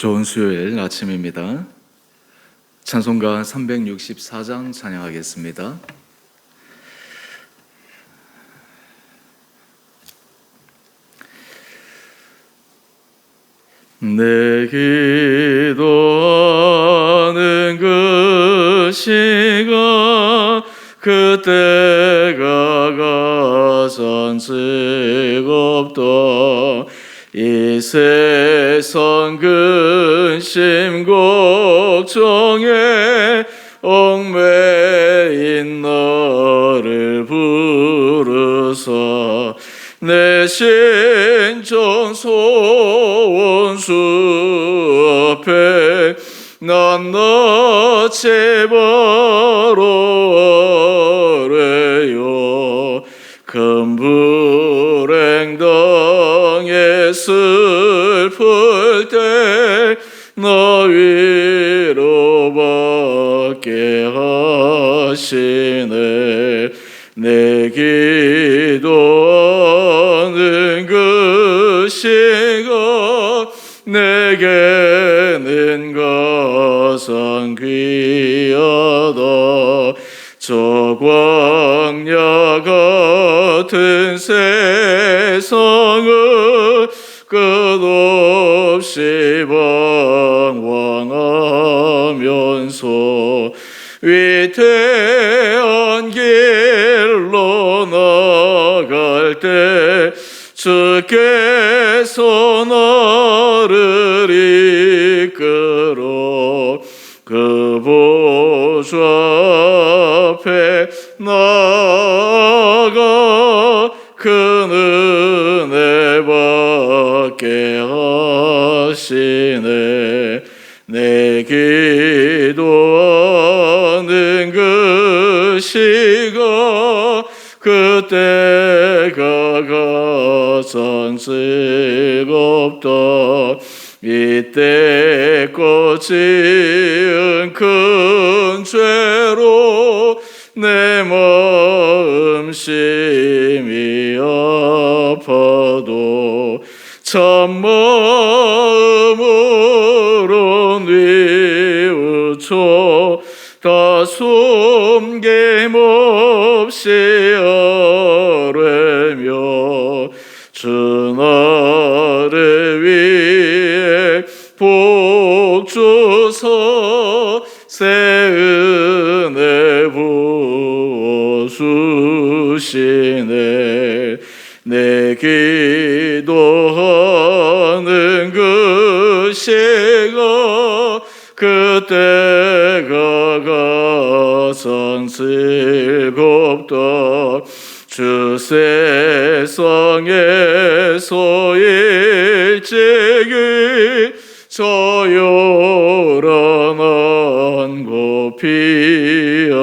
좋은 수요일 아침입니다. 찬송가 364장 찬양하겠습니다. 내 기도하는 그 시간 그때가 가장 즐겁다. 이 세상 근심 걱정에 얽매인 나를 부르사 내 신전 소원 수 앞에 낱낱이 바로 아뢰요. 큰 불행 당해 슬플 때 나 위로받게 하시네. 내 기도하는 그 시간 내게는 가장 귀하다. 저 광야 같은 세상을 끝없이 방황하면서 위태한 길로 나갈 때 주께서 나를 이끌어 그 보좌 앞에 나아가 큰 은혜 받게 하시네. 내 기도하는 그 시간 그때가 가장 즐겁다. 이때껏 지은 큰 죄로 내 마음 심히 아파도 참마음으로 뉘우쳐 다 숨김없이 아뢰며 주 나를 위해 복 주사 새 은혜 부어 주시네. 내 기도하는 그 시간 그때가 가장 즐겁다. 주 세상에서 일찍이 저 요란한 곳 피하여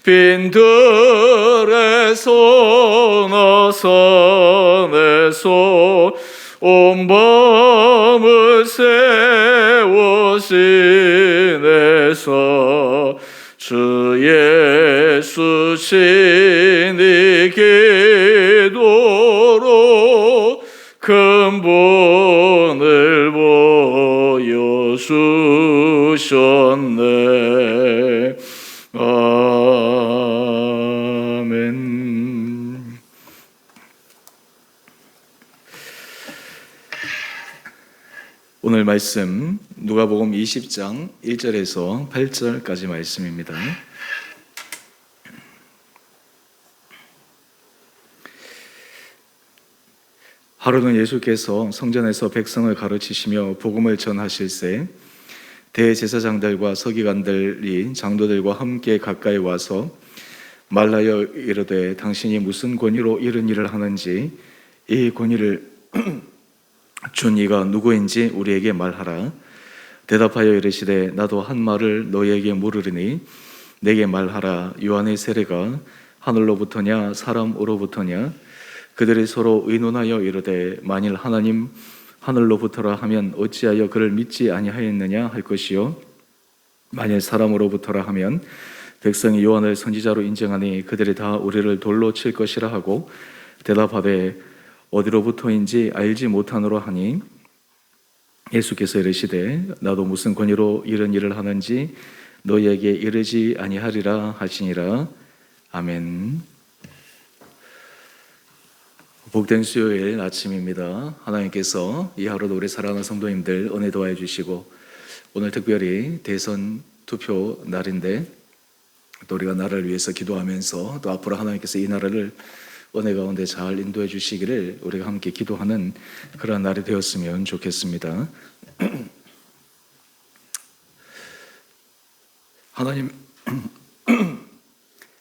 빈들에서 나 산에서 온 밤을 세워 지내사 주 예수 신이 기도로 큰 본을 보여주셨네. 아멘. 오늘 말씀 누가복음 20장 1절에서 8절까지 말씀입니다. 하루는 예수께서 성전에서 백성을 가르치시며 복음을 전하실새 대제사장들과 서기관들이 장로들과 함께 가까이 와서 말하여 이르되 당신이 무슨 권위로 이런 일을 하는지 이 권위를 준 이가 누구인지 우리에게 말하라. 대답하여 이르시되 나도 한 말을 너희에게 물으리니 내게 말하라. 요한의 세례가 하늘로부터냐 사람으로부터냐? 그들이 서로 의논하여 이르되 만일 하나님 하늘로부터라 하면 어찌하여 그를 믿지 아니하였느냐 할 것이요 만일 사람으로부터라 하면 백성이 요한을 선지자로 인정하니 그들이 다 우리를 돌로 칠 것이라 하고 대답하되 어디로부터인지 알지 못하노라 하니 예수께서 이르시되 나도 무슨 권위로 이런 일을 하는지 너희에게 이르지 아니하리라 하시니라. 아멘. 복된 수요일 아침입니다. 하나님께서 이 하루도 우리 사랑하는 성도님들 은혜 도와해 주시고, 오늘 특별히 대선 투표 날인데 또 우리가 나라를 위해서 기도하면서 또 앞으로 하나님께서 이 나라를 은혜 가운데 잘 인도해 주시기를 우리가 함께 기도하는 그러한 날이 되었으면 좋겠습니다.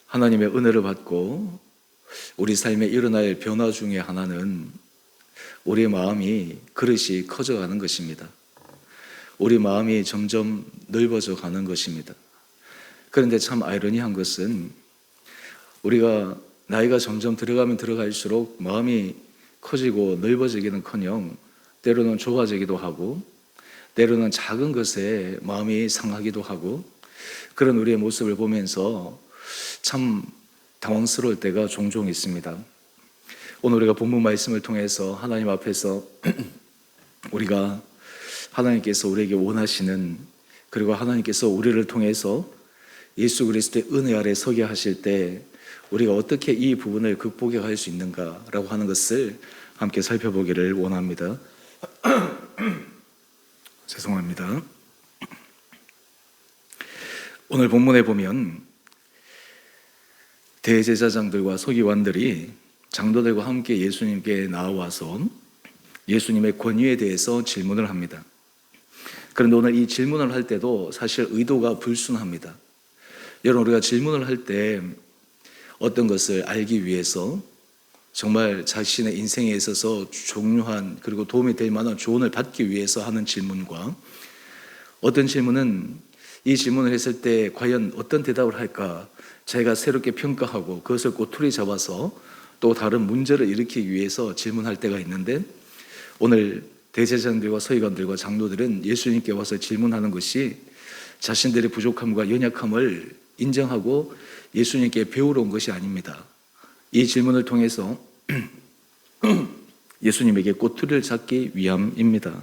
하나님의 은혜를 받고 우리 삶에 일어날 변화 중에 하나는 우리의 마음이 그릇이 커져가는 것입니다. 우리 마음이 점점 넓어져 가는 것입니다. 그런데 참 아이러니한 것은 우리가 나이가 점점 들어가면 들어갈수록 마음이 커지고 넓어지기는커녕 때로는 좁아지기도 하고 때로는 작은 것에 마음이 상하기도 하고, 그런 우리의 모습을 보면서 참 당황스러울 때가 종종 있습니다. 오늘 우리가 본문 말씀을 통해서 하나님 앞에서 우리가 하나님께서 우리에게 원하시는, 그리고 하나님께서 우리를 통해서 예수 그리스도의 은혜 아래 서게 하실 때 우리가 어떻게 이 부분을 극복해 갈 수 있는가라고 하는 것을 함께 살펴보기를 원합니다. 죄송합니다. 오늘 본문에 보면 대제사장들과 서기관들이 장로들과 함께 예수님께 나와서 예수님의 권위에 대해서 질문을 합니다. 그런데 오늘 이 질문을 할 때도 사실 의도가 불순합니다. 여러분, 우리가 질문을 할 때 어떤 것을 알기 위해서, 정말 자신의 인생에 있어서 중요한 그리고 도움이 될 만한 조언을 받기 위해서 하는 질문과, 어떤 질문은 이 질문을 했을 때 과연 어떤 대답을 할까 자기가 새롭게 평가하고 그것을 꼬투리 잡아서 또 다른 문제를 일으키기 위해서 질문할 때가 있는데, 오늘 대제사장들과 서기관들과 장로들은 예수님께 와서 질문하는 것이 자신들의 부족함과 연약함을 인정하고 예수님께 배우러 온 것이 아닙니다. 이 질문을 통해서 예수님에게 꼬투리를 잡기 위함입니다.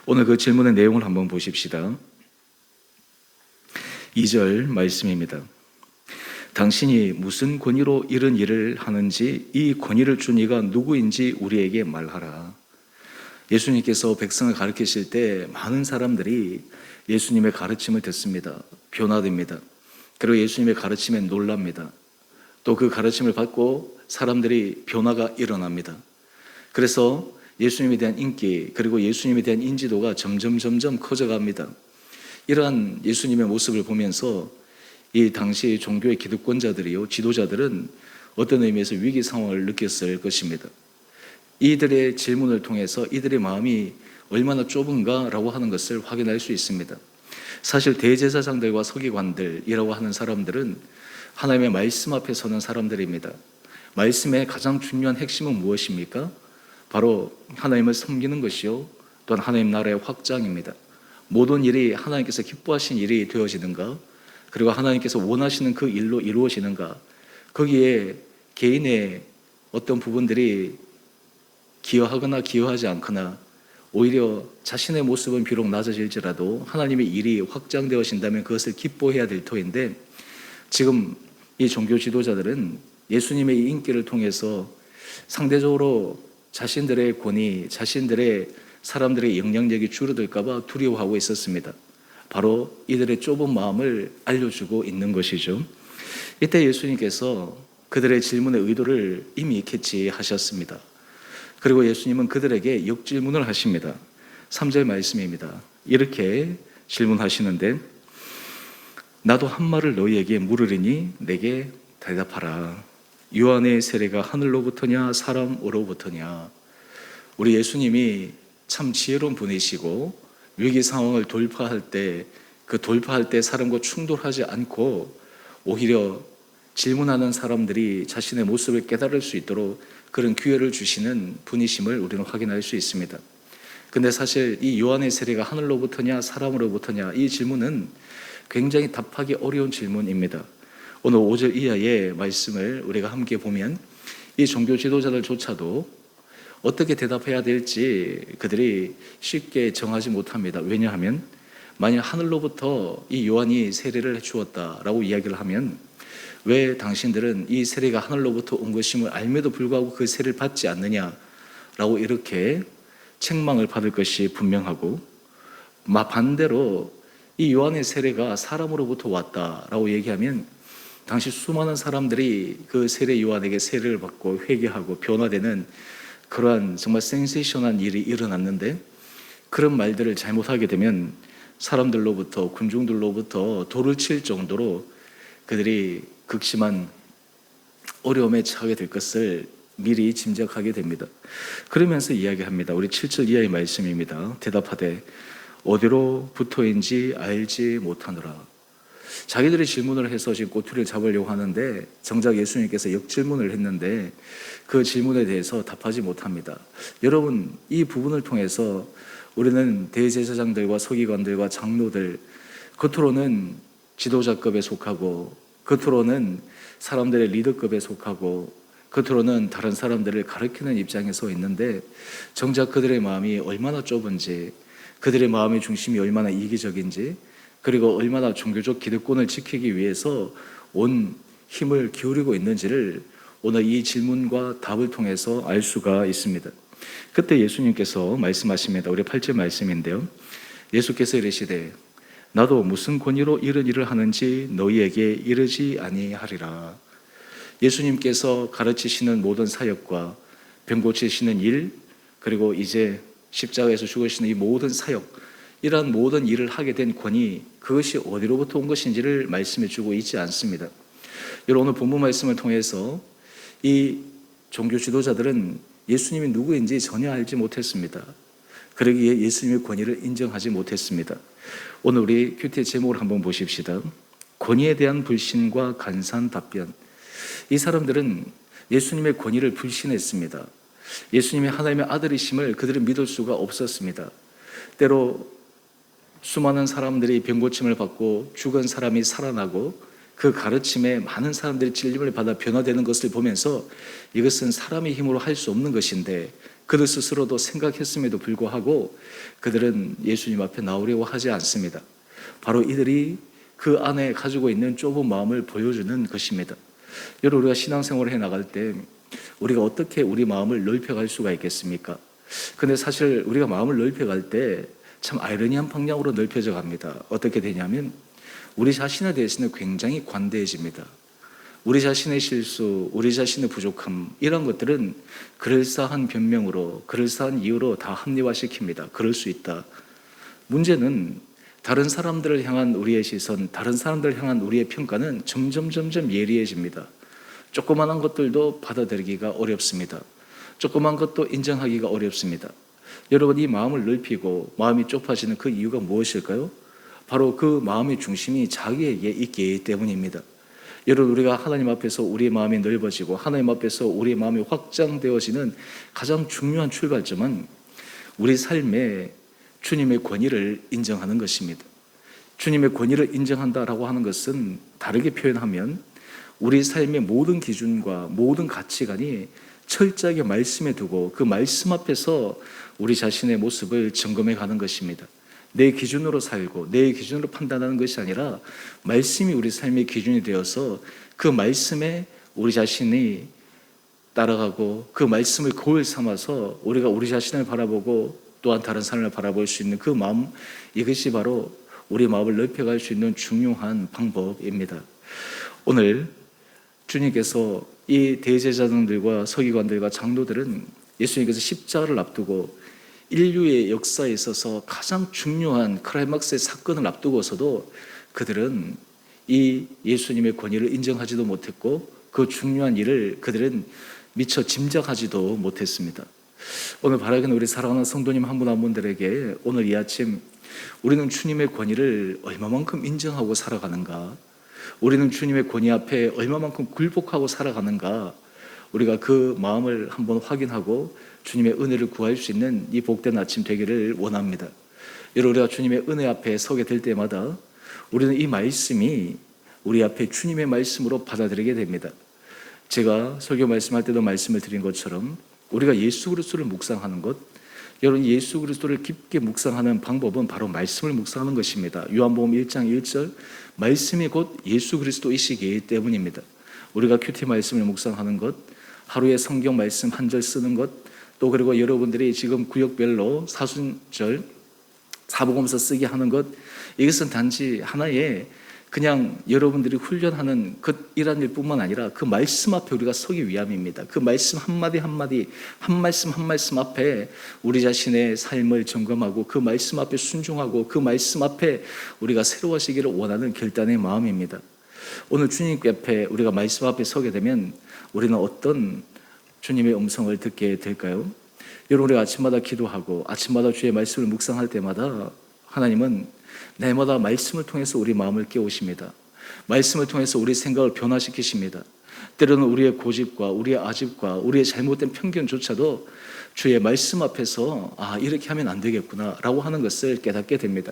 오늘 그 질문의 내용을 한번 보십시다. 2절 말씀입니다. 당신이 무슨 권위로 이런 일을 하는지 이 권위를 준 이가 누구인지 우리에게 말하라. 예수님께서 백성을 가르치실 때 많은 사람들이 예수님의 가르침을 듣습니다. 변화됩니다. 그리고 예수님의 가르침에 놀랍니다. 또 그 가르침을 받고 사람들이 변화가 일어납니다. 그래서 예수님에 대한 인기, 그리고 예수님에 대한 인지도가 점점 커져갑니다. 이러한 예수님의 모습을 보면서 이 당시 종교의 기득권자들이요, 지도자들은 어떤 의미에서 위기 상황을 느꼈을 것입니다. 이들의 질문을 통해서 이들의 마음이 얼마나 좁은가라고 하는 것을 확인할 수 있습니다. 사실 대제사장들과 서기관들이라고 하는 사람들은 하나님의 말씀 앞에 서는 사람들입니다. 말씀의 가장 중요한 핵심은 무엇입니까? 바로 하나님을 섬기는 것이요, 또한 하나님 나라의 확장입니다. 모든 일이 하나님께서 기뻐하신 일이 되어지는가, 그리고 하나님께서 원하시는 그 일로 이루어지는가, 거기에 개인의 어떤 부분들이 기여하거나 기여하지 않거나 오히려 자신의 모습은 비록 낮아질지라도 하나님의 일이 확장되어진다면 그것을 기뻐해야 될 터인데, 지금 이 종교 지도자들은 예수님의 이 인기를 통해서 상대적으로 자신들의 권위, 자신들의 사람들의 영향력이 줄어들까 봐 두려워하고 있었습니다. 바로 이들의 좁은 마음을 알려주고 있는 것이죠. 이때 예수님께서 그들의 질문의 의도를 이미 캐치하셨습니다. 그리고 예수님은 그들에게 역질문을 하십니다. 3절 말씀입니다. 이렇게 질문하시는데, 나도 한 말을 너희에게 물으리니 내게 대답하라. 요한의 세례가 하늘로부터냐 사람으로부터냐. 우리 예수님이 참 지혜로운 분이시고 위기 상황을 돌파할 때 사람과 충돌하지 않고 오히려 질문하는 사람들이 자신의 모습을 깨달을 수 있도록 그런 기회를 주시는 분이심을 우리는 확인할 수 있습니다. 근데 사실 이 요한의 세례가 하늘로부터냐 사람으로부터냐, 이 질문은 굉장히 답하기 어려운 질문입니다. 오늘 5절 이하의 말씀을 우리가 함께 보면 이 종교 지도자들조차도 어떻게 대답해야 될지 그들이 쉽게 정하지 못합니다. 왜냐하면 만약 하늘로부터 이 요한이 세례를 주었다라고 이야기를 하면 왜 당신들은 이 세례가 하늘로부터 온 것임을 알면도 불구하고 그 세례를 받지 않느냐라고 이렇게 책망을 받을 것이 분명하고, 반대로 이 요한의 세례가 사람으로부터 왔다라고 얘기하면 당시 수많은 사람들이 그 세례 요한에게 세례를 받고 회개하고 변화되는 그러한 정말 센세이션한 일이 일어났는데, 그런 말들을 잘못하게 되면 사람들로부터, 군중들로부터 돌을 칠 정도로 그들이 극심한 어려움에 처하게 될 것을 미리 짐작하게 됩니다. 그러면서 이야기합니다. 우리 7절 이하의 말씀입니다. 대답하되 어디로부터인지 알지 못하노라. 자기들이 질문을 해서 지금 꼬투리를 잡으려고 하는데 정작 예수님께서 역질문을 했는데 그 질문에 대해서 답하지 못합니다. 여러분, 이 부분을 통해서 우리는 대제사장들과 서기관들과 장로들, 겉으로는 지도자급에 속하고 겉으로는 사람들의 리더급에 속하고 겉으로는 다른 사람들을 가르치는 입장에 서 있는데 정작 그들의 마음이 얼마나 좁은지, 그들의 마음의 중심이 얼마나 이기적인지, 그리고 얼마나 종교적 기득권을 지키기 위해서 온 힘을 기울이고 있는지를 오늘 이 질문과 답을 통해서 알 수가 있습니다. 그때 예수님께서 말씀하십니다. 우리 8절 말씀인데요. 예수께서 이르시되 나도 무슨 권위로 이런 일을 하는지 너희에게 이르지 아니하리라. 예수님께서 가르치시는 모든 사역과 병 고치시는 일, 그리고 이제 십자가에서 죽으시는 이 모든 사역, 이러한 모든 일을 하게 된 권위, 그것이 어디로부터 온 것인지를 말씀해 주고 있지 않습니다. 여러분, 오늘 본문 말씀을 통해서 이 종교 지도자들은 예수님이 누구인지 전혀 알지 못했습니다. 그러기에 예수님의 권위를 인정하지 못했습니다. 오늘 우리 큐티의 제목을 한번 보십시다. 권위에 대한 불신과 간사한 답변. 이 사람들은 예수님의 권위를 불신했습니다. 예수님이 하나님의 아들이심을 그들은 믿을 수가 없었습니다. 때로 수많은 사람들이 병고침을 받고 죽은 사람이 살아나고 그 가르침에 많은 사람들이 찔림을 받아 변화되는 것을 보면서 이것은 사람의 힘으로 할 수 없는 것인데 그들 스스로도 생각했음에도 불구하고 그들은 예수님 앞에 나오려고 하지 않습니다. 바로 이들이 그 안에 가지고 있는 좁은 마음을 보여주는 것입니다. 여러분, 우리가 신앙생활을 해나갈 때 우리가 어떻게 우리 마음을 넓혀갈 수가 있겠습니까? 근데 사실 우리가 마음을 넓혀갈 때 참 아이러니한 방향으로 넓혀져 갑니다. 어떻게 되냐면 우리 자신에 대해서는 굉장히 관대해집니다. 우리 자신의 실수, 우리 자신의 부족함, 이런 것들은 그럴싸한 변명으로, 그럴싸한 이유로 다 합리화시킵니다. 그럴 수 있다. 문제는 다른 사람들을 향한 우리의 시선, 다른 사람들을 향한 우리의 평가는 점점 예리해집니다. 조그마한 것들도 받아들이기가 어렵습니다. 조그만 것도 인정하기가 어렵습니다. 여러분, 이 마음을 넓히고 마음이 좁아지는 그 이유가 무엇일까요? 바로 그 마음의 중심이 자기에게 있기 때문입니다. 여러분, 우리가 하나님 앞에서 우리의 마음이 넓어지고 하나님 앞에서 우리의 마음이 확장되어지는 가장 중요한 출발점은 우리 삶에 주님의 권위를 인정하는 것입니다. 주님의 권위를 인정한다라고 하는 것은 다르게 표현하면 우리 삶의 모든 기준과 모든 가치관이 철저하게 말씀에 두고 그 말씀 앞에서 우리 자신의 모습을 점검해 가는 것입니다. 내 기준으로 살고 내 기준으로 판단하는 것이 아니라 말씀이 우리 삶의 기준이 되어서 그 말씀에 우리 자신이 따라가고 그 말씀을 거울 삼아서 우리가 우리 자신을 바라보고 또한 다른 사람을 바라볼 수 있는 그 마음, 이것이 바로 우리 마음을 넓혀갈 수 있는 중요한 방법입니다. 오늘 주님께서 이 대제사장들과 서기관들과 장로들은 예수님께서 십자가를 앞두고 인류의 역사에 있어서 가장 중요한 클라이막스의 사건을 앞두고서도 그들은 이 예수님의 권위를 인정하지도 못했고 그 중요한 일을 그들은 미처 짐작하지도 못했습니다. 오늘 바라기는 우리 사랑하는 성도님 한 분 한 분들에게 오늘 이 아침 우리는 주님의 권위를 얼마만큼 인정하고 살아가는가, 우리는 주님의 권위 앞에 얼마만큼 굴복하고 살아가는가, 우리가 그 마음을 한번 확인하고 주님의 은혜를 구할 수 있는 이 복된 아침 되기를 원합니다. 여러분, 우리가 주님의 은혜 앞에 서게 될 때마다 우리는 이 말씀이 우리 앞에 주님의 말씀으로 받아들이게 됩니다. 제가 설교 말씀할 때도 말씀을 드린 것처럼 우리가 예수 그리스도를 묵상하는 것, 여러분 예수 그리스도를 깊게 묵상하는 방법은 바로 말씀을 묵상하는 것입니다. 요한복음 1장 1절 말씀이 곧 예수 그리스도이시기 때문입니다. 우리가 큐티 말씀을 묵상하는 것, 하루에 성경 말씀 한 절 쓰는 것, 또 그리고 여러분들이 지금 구역별로 사순절 사복음서 쓰게 하는 것, 이것은 단지 하나의 그냥 여러분들이 훈련하는 것이란 일뿐만 아니라 그 말씀 앞에 우리가 서기 위함입니다. 그 말씀 한마디 한마디, 한 말씀 앞에 우리 자신의 삶을 점검하고 그 말씀 앞에 순종하고 그 말씀 앞에 우리가 새로워지기를 원하는 결단의 마음입니다. 오늘 주님 앞에 우리가 말씀 앞에 서게 되면 우리는 어떤 주님의 음성을 듣게 될까요? 여러분, 우리가 아침마다 기도하고 아침마다 주의 말씀을 묵상할 때마다 하나님은 날마다 말씀을 통해서 우리 마음을 깨우십니다. 말씀을 통해서 우리 생각을 변화시키십니다. 때로는 우리의 고집과 우리의 아집과 우리의 잘못된 편견조차도 주의 말씀 앞에서 이렇게 하면 안 되겠구나 라고 하는 것을 깨닫게 됩니다.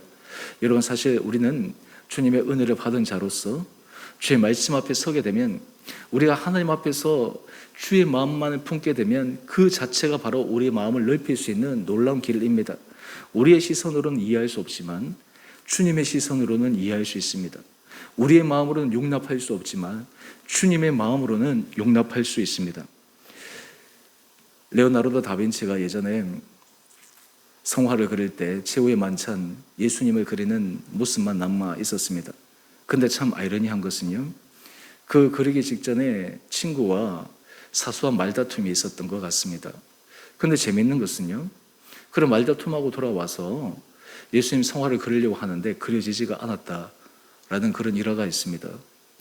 여러분, 사실 우리는 주님의 은혜를 받은 자로서 주의 말씀 앞에 서게 되면 우리가 하나님 앞에서 주의 마음만을 품게 되면 그 자체가 바로 우리의 마음을 넓힐 수 있는 놀라운 길입니다. 우리의 시선으로는 이해할 수 없지만 주님의 시선으로는 이해할 수 있습니다. 우리의 마음으로는 용납할 수 없지만 주님의 마음으로는 용납할 수 있습니다. 레오나르도 다빈치가 예전에 성화를 그릴 때 최후의 만찬 예수님을 그리는 모습만 남아 있었습니다. 근데 참 아이러니한 것은요, 그 그리기 직전에 친구와 사소한 말다툼이 있었던 것 같습니다. 근데 재미있는 것은요, 그런 말다툼하고 돌아와서 예수님 성화를 그리려고 하는데 그려지지가 않았다라는 그런 일화가 있습니다.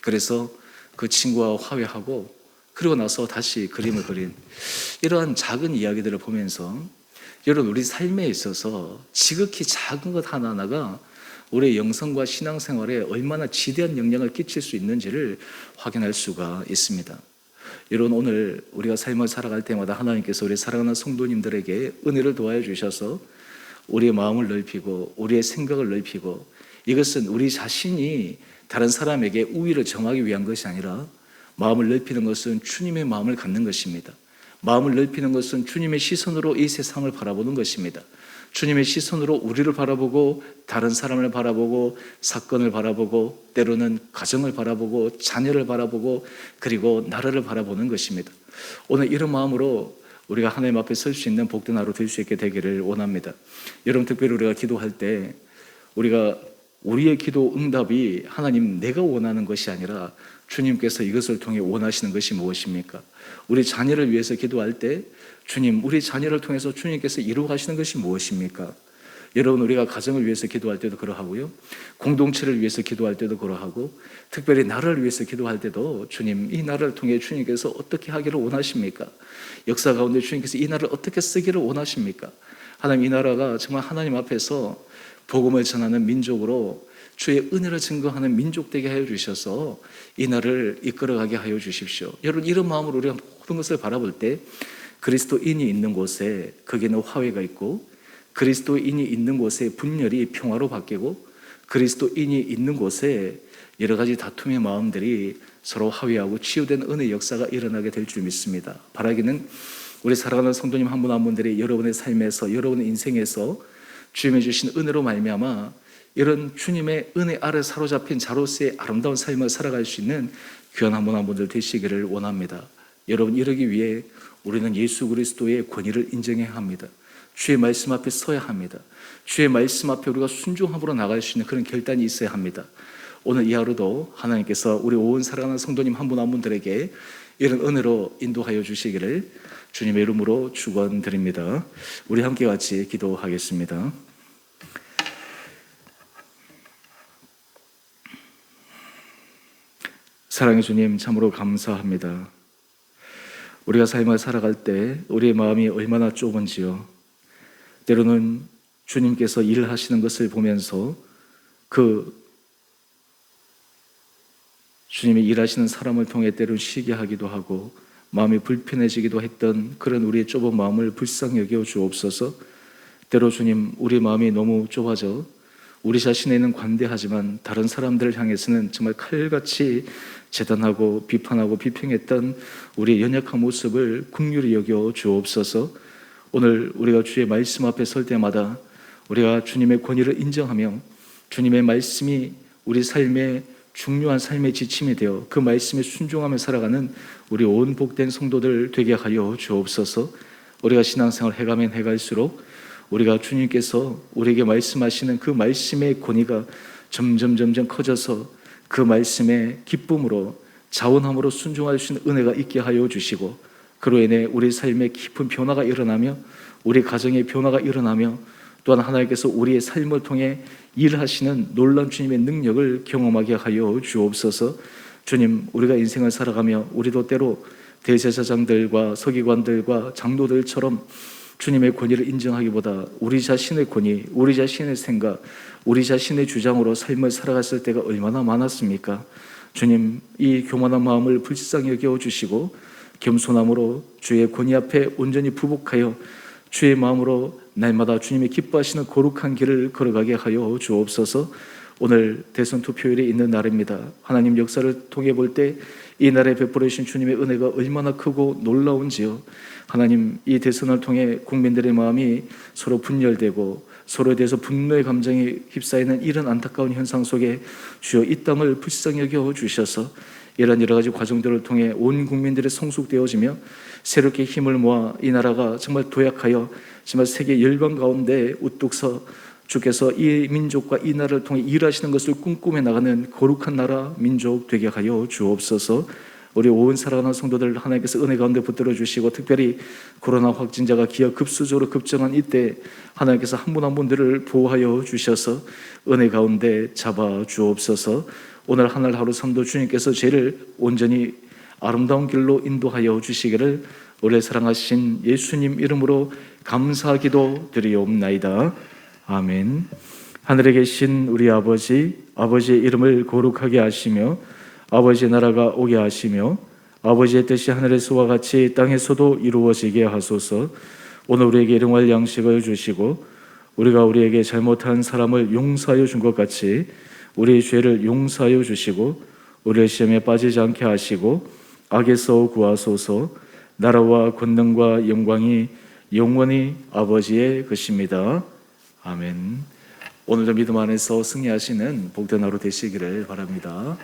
그래서 그 친구와 화해하고 그리고 나서 다시 그림을 그린 이러한 작은 이야기들을 보면서 여러분, 우리 삶에 있어서 지극히 작은 것 하나하나가 우리의 영성과 신앙생활에 얼마나 지대한 영향을 끼칠 수 있는지를 확인할 수가 있습니다. 여러분, 오늘 우리가 삶을 살아갈 때마다 하나님께서 우리 사랑하는 성도님들에게 은혜를 도와해 주셔서 우리의 마음을 넓히고 우리의 생각을 넓히고, 이것은 우리 자신이 다른 사람에게 우위를 정하기 위한 것이 아니라 마음을 넓히는 것은 주님의 마음을 갖는 것입니다. 마음을 넓히는 것은 주님의 시선으로 이 세상을 바라보는 것입니다. 주님의 시선으로 우리를 바라보고 다른 사람을 바라보고 사건을 바라보고 때로는 가정을 바라보고 자녀를 바라보고 그리고 나라를 바라보는 것입니다. 오늘 이런 마음으로 우리가 하나님 앞에 설 수 있는 복된 하루 될 수 있게 되기를 원합니다. 여러분, 특별히 우리가 기도할 때 우리가 우리의 기도 응답이 하나님 내가 원하는 것이 아니라 주님께서 이것을 통해 원하시는 것이 무엇입니까? 우리 자녀를 위해서 기도할 때 주님, 우리 자녀를 통해서 주님께서 이루어가시는 것이 무엇입니까? 여러분, 우리가 가정을 위해서 기도할 때도 그러하고요, 공동체를 위해서 기도할 때도 그러하고, 특별히 나라를 위해서 기도할 때도 주님, 이 나라를 통해 주님께서 어떻게 하기를 원하십니까? 역사 가운데 주님께서 이 나라를 어떻게 쓰기를 원하십니까? 하나님, 이 나라가 정말 하나님 앞에서 복음을 전하는 민족으로 주의 은혜를 증거하는 민족 되게 하여 주셔서 이 나라를 이끌어가게 하여 주십시오. 여러분, 이런 마음으로 우리가 모든 것을 바라볼 때 그리스도인이 있는 곳에 거기는 화해가 있고, 그리스도인이 있는 곳에 분열이 평화로 바뀌고, 그리스도인이 있는 곳에 여러 가지 다툼의 마음들이 서로 화해하고 치유된 은혜의 역사가 일어나게 될 줄 믿습니다. 바라기는 우리 사랑하는 성도님 한 분 한 분들이 여러분의 삶에서, 여러분의 인생에서 주님이 주신 은혜로 말미암아 이런 주님의 은혜 아래 사로잡힌 자로서의 아름다운 삶을 살아갈 수 있는 귀한 한 분 한 분들 되시기를 원합니다. 여러분, 이러기 위해 우리는 예수 그리스도의 권위를 인정해야 합니다. 주의 말씀 앞에 서야 합니다. 주의 말씀 앞에 우리가 순종함으로 나갈 수 있는 그런 결단이 있어야 합니다. 오늘 이 하루도 하나님께서 우리 온 사랑하는 성도님 한 분 한 분들에게 이런 은혜로 인도하여 주시기를 주님의 이름으로 축원드립니다. 우리 함께 같이 기도하겠습니다. 사랑의 주님, 참으로 감사합니다. 우리가 삶을 살아갈 때 우리의 마음이 얼마나 좁은지요, 때로는 주님께서 일하시는 것을 보면서 그 주님이 일하시는 사람을 통해 때로 쉬게 하기도 하고 마음이 불편해지기도 했던 그런 우리의 좁은 마음을 불쌍히 여겨 주옵소서. 때로 주님, 우리 마음이 너무 좁아져 우리 자신에는 관대하지만 다른 사람들을 향해서는 정말 칼같이 재단하고 비판하고 비평했던 우리의 연약한 모습을 긍휼히 여겨 주옵소서. 오늘 우리가 주의 말씀 앞에 설 때마다 우리가 주님의 권위를 인정하며 주님의 말씀이 우리 삶의 중요한 삶의 지침이 되어 그 말씀에 순종하며 살아가는 우리 온 복된 성도들 되게 하여 주옵소서. 우리가 신앙생활 해가면 해갈수록 우리가 주님께서 우리에게 말씀하시는 그 말씀의 권위가 점점 커져서 그 말씀의 기쁨으로 자원함으로 순종할 수 있는 은혜가 있게 하여 주시고, 그로 인해 우리 삶에 깊은 변화가 일어나며 우리 가정의 변화가 일어나며 또한 하나님께서 우리의 삶을 통해 일하시는 놀라운 주님의 능력을 경험하게 하여 주옵소서. 주님, 우리가 인생을 살아가며 우리도 때로 대제사장들과 서기관들과 장로들처럼 주님의 권위를 인정하기보다 우리 자신의 권위, 우리 자신의 생각, 우리 자신의 주장으로 삶을 살아갔을 때가 얼마나 많았습니까? 주님, 이 교만한 마음을 불쌍히 여겨주시고 겸손함으로 주의 권위 앞에 온전히 부복하여 주의 마음으로 날마다 주님이 기뻐하시는 거룩한 길을 걸어가게 하여 주옵소서. 오늘 대선 투표일이 있는 날입니다. 하나님 역사를 통해 볼 때 이 날에 베풀어 주신 주님의 은혜가 얼마나 크고 놀라운지요. 하나님, 이 대선을 통해 국민들의 마음이 서로 분열되고 서로에 대해서 분노의 감정이 휩싸이는 이런 안타까운 현상 속에 주여 이 땅을 불쌍히 여겨 주셔서 이런 여러 가지 과정들을 통해 온 국민들이 성숙되어지며 새롭게 힘을 모아 이 나라가 정말 도약하여 정말 세계 열방 가운데 우뚝 서 주께서 이 민족과 이 나라를 통해 일하시는 것을 꿈꾸며 나가는 거룩한 나라 민족 되게 하여 주옵소서. 우리 온 살아가는 성도들 하나님께서 은혜 가운데 붙들어 주시고, 특별히 코로나 확진자가 기하급수적으로 급증한 이때 하나님께서 한 분 한 분들을 보호하여 주셔서 은혜 가운데 잡아 주옵소서. 오늘 하늘 하루 삶도 주님께서 죄를 온전히 아름다운 길로 인도하여 주시기를 오래 사랑하신 예수님 이름으로 감사기도 드리옵나이다. 아멘. 하늘에 계신 우리 아버지, 아버지의 이름을 거룩하게 하시며 아버지의 나라가 오게 하시며 아버지의 뜻이 하늘에서와 같이 땅에서도 이루어지게 하소서. 오늘 우리에게 일용할 양식을 주시고 우리가 우리에게 잘못한 사람을 용서하여 준 것 같이 우리의 죄를 용서하여 주시고 우리의 시험에 빠지지 않게 하시고 악에서 구하소서. 나라와 권능과 영광이 영원히 아버지의 것입니다. 아멘. 오늘도 믿음 안에서 승리하시는 복된 하루 되시기를 바랍니다.